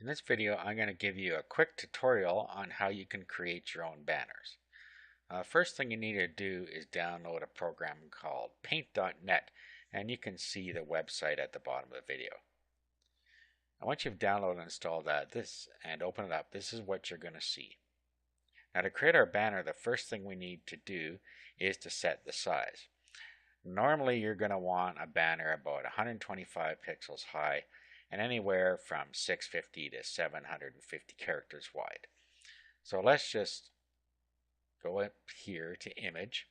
In this video, I'm going to give you a quick tutorial on how you can create your own banners. First thing you need to do is download a program called Paint.net, and you can see the website at the bottom of the video. And once you've downloaded and installed that, and open it up, this is what you're going to see. Now to create our banner, the first thing we need to do is to set the size. Normally you're going to want a banner about 125 pixels high and anywhere from 650 to 750 characters wide. So let's just go up here to image,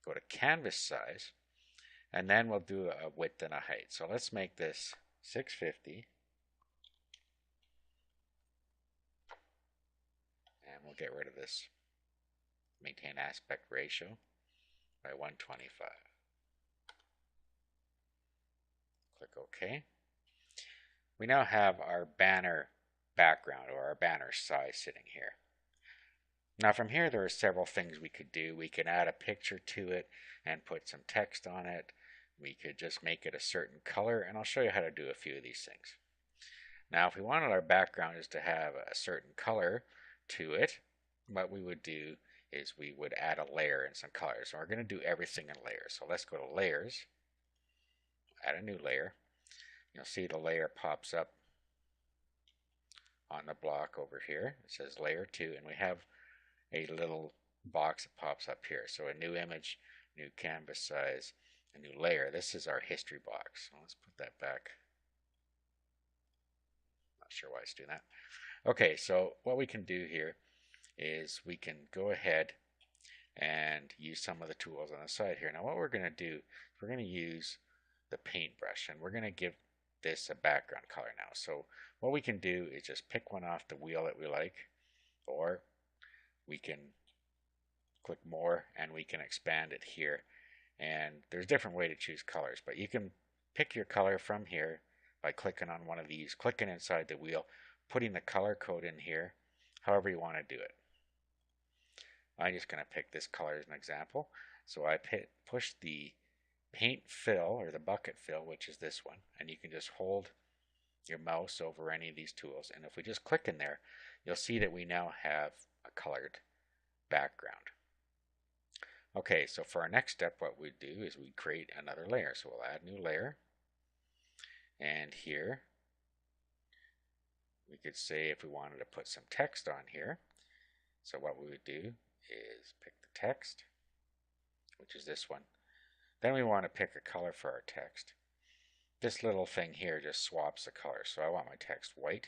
go to canvas size, and then we'll do a width and a height. So let's make this 650, and we'll get rid of this maintain aspect ratio by 125. Click OK. We now have our banner background or our banner size sitting here. Now from here there are several things we could do. We could add a picture to it and put some text on it. We could just make it a certain color, and I'll show you how to do a few of these things. Now if we wanted our background is to have a certain color to it, what we would do is we would add a layer and some colors. So we're going to do everything in layers. So let's go to layers, add a new layer. You'll see the layer pops up on the block over here. It says layer 2, and we have a little box that pops up here. So a new image, new canvas size, a new layer. This is our history box. So let's put that back. Not sure why it's doing that. Okay, so what we can do here is we can go ahead and use some of the tools on the side here. Now what we're going to do is we're going to use the paintbrush, and we're going to give this a background color now. So what we can do is just pick one off the wheel that we like, or we can click more and we can expand it here. And there's a different way to choose colors, but you can pick your color from here by clicking on one of these, clicking inside the wheel, putting the color code in here, however you want to do it. I'm just going to pick this color as an example. So I push the paint fill or the bucket fill, which is this one, and you can just hold your mouse over any of these tools, and if we just click in there, you'll see that we now have a colored background. Okay, so for our next step, what we do is we create another layer. So we'll add new layer, and here we could say if we wanted to put some text on here, so what we would do is pick the text, which is this one. Then we want to pick a color for our text. This little thing here just swaps the color. So I want my text white.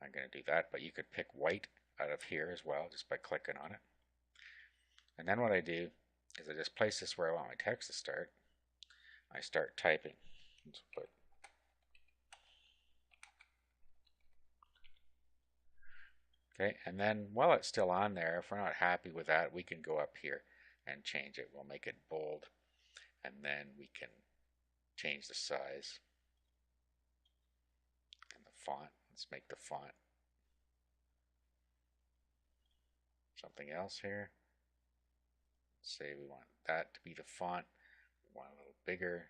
I'm going to do that, but you could pick white out of here as well just by clicking on it. And then what I do is I just place this where I want my text to start. I start typing. Let's put okay, and then while it's still on there, if we're not happy with that, we can go up here and change it. We'll make it bold, and then we can change the size and the font. Let's make the font something else here. Let's say we want that to be the font. We want a little bigger.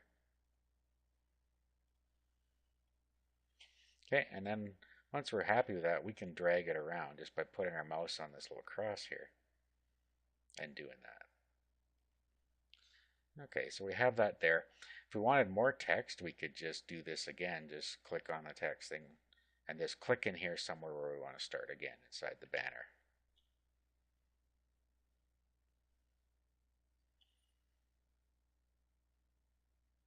Okay, and then once we're happy with that, we can drag it around just by putting our mouse on this little cross here and doing that. Okay, so we have that there. If we wanted more text, we could just do this again. Just click on the text thing and just click in here somewhere where we want to start again inside the banner.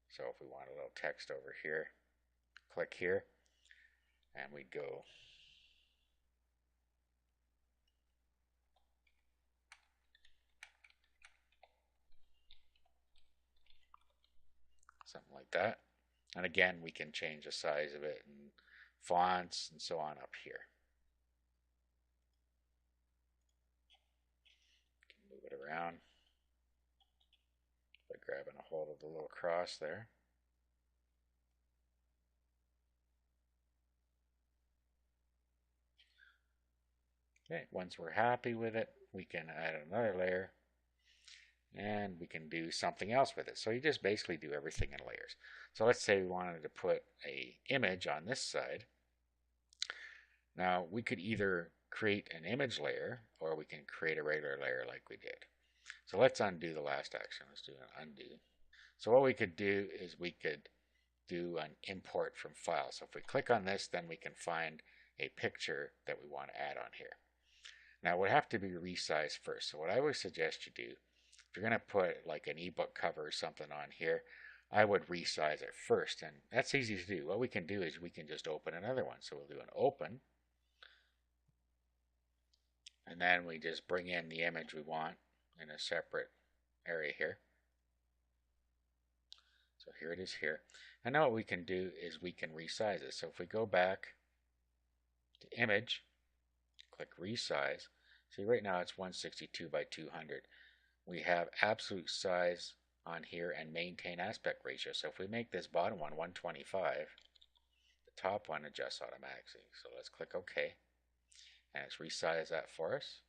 So if we want a little text over here, click here, and we'd go something like that. And again, we can change the size of it and fonts and so on up here. We can move it around by grabbing a hold of the little cross there. Okay, once we're happy with it, we can add another layer and we can do something else with it. So you just basically do everything in layers. So let's say we wanted to put an image on this side. Now we could either create an image layer or we can create a regular layer like we did. So let's undo the last action. Let's do an undo. So what we could do is we could do an import from file. So if we click on this, then we can find a picture that we want to add on here. Now it would have to be resized first. So what I would suggest you do, if you're going to put like an ebook cover or something on here, I would resize it first. And that's easy to do. What we can do is we can just open another one. So we'll do an open. And then we just bring in the image we want in a separate area here. So here it is here. And now what we can do is we can resize it. So if we go back to image, click resize. See, right now it's 162 by 200. We have absolute size on here and maintain aspect ratio. So if we make this bottom one 125, the top one adjusts automatically. So let's click OK. And it's resized that for us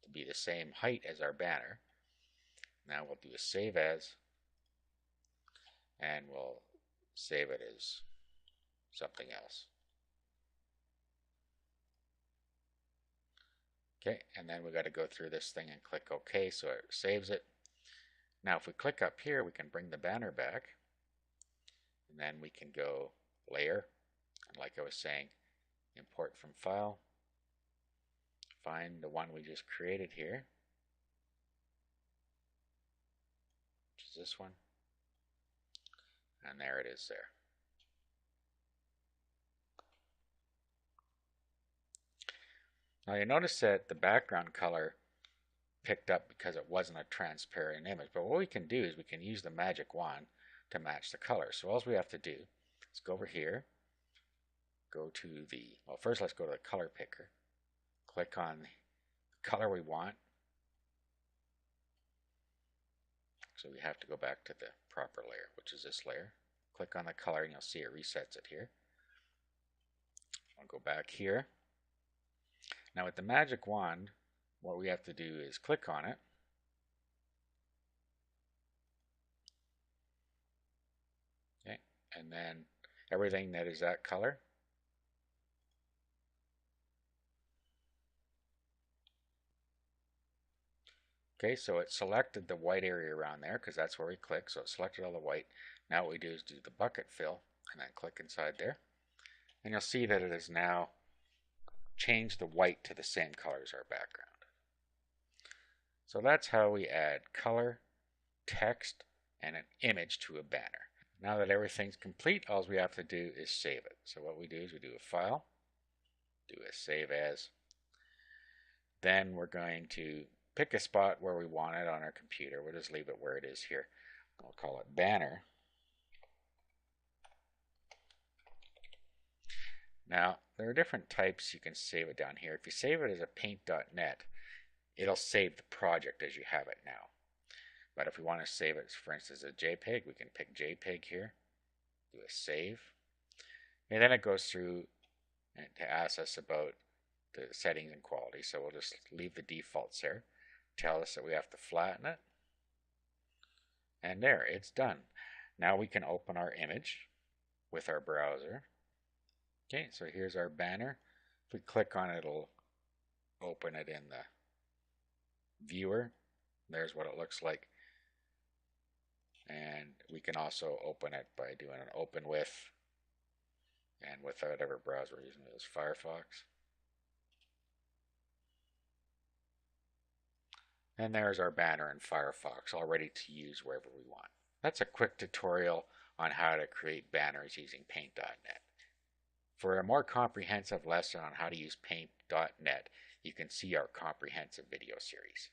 to be the same height as our banner. Now we'll do a save as, and we'll save it as something else. Okay, and then we got to go through this thing and click OK, so it saves it. Now if we click up here, we can bring the banner back, and then we can go layer, and like I was saying, import from file, find the one we just created here, which is this one, and there it is there. Now you notice that the background color picked up because it wasn't a transparent image, but what we can do is we can use the magic wand to match the color. So all we have to do is go over here, go to the, well first let's go to the color picker, click on the color we want. So we have to go back to the proper layer, which is this layer. Click on the color and you'll see it resets it here. I'll go back here. Now with the magic wand, what we have to do is click on it. Okay, and then everything that is that color. Okay, so it selected the white area around there because that's where we click. So it selected all the white. Now what we do is do the bucket fill and then click inside there. And you'll see that it has now changed the white to the same color as our background. So that's how we add color, text, and an image to a banner. Now that everything's complete, all we have to do is save it. So what we do is we do a file, do a save as. Then we're going to pick a spot where we want it on our computer. We'll just leave it where it is here. We'll call it banner. Now, there are different types you can save it down here. If you save it as a paint.net, it'll save the project as you have it now. But if we want to save it, for instance, as a JPEG, we can pick JPEG here, do a save. And then it goes through to ask us about the settings and quality. So we'll just leave the defaults there. Tell us that we have to flatten it. And there, it's done. Now we can open our image with our browser. Okay, so here's our banner. If we click on it, it'll open it in the viewer. There's what it looks like. And we can also open it by doing an open with, and with whatever browser we're using, it is Firefox. And there's our banner in Firefox, all ready to use wherever we want. That's a quick tutorial on how to create banners using Paint.net. For a more comprehensive lesson on how to use Paint.net, you can see our comprehensive video series.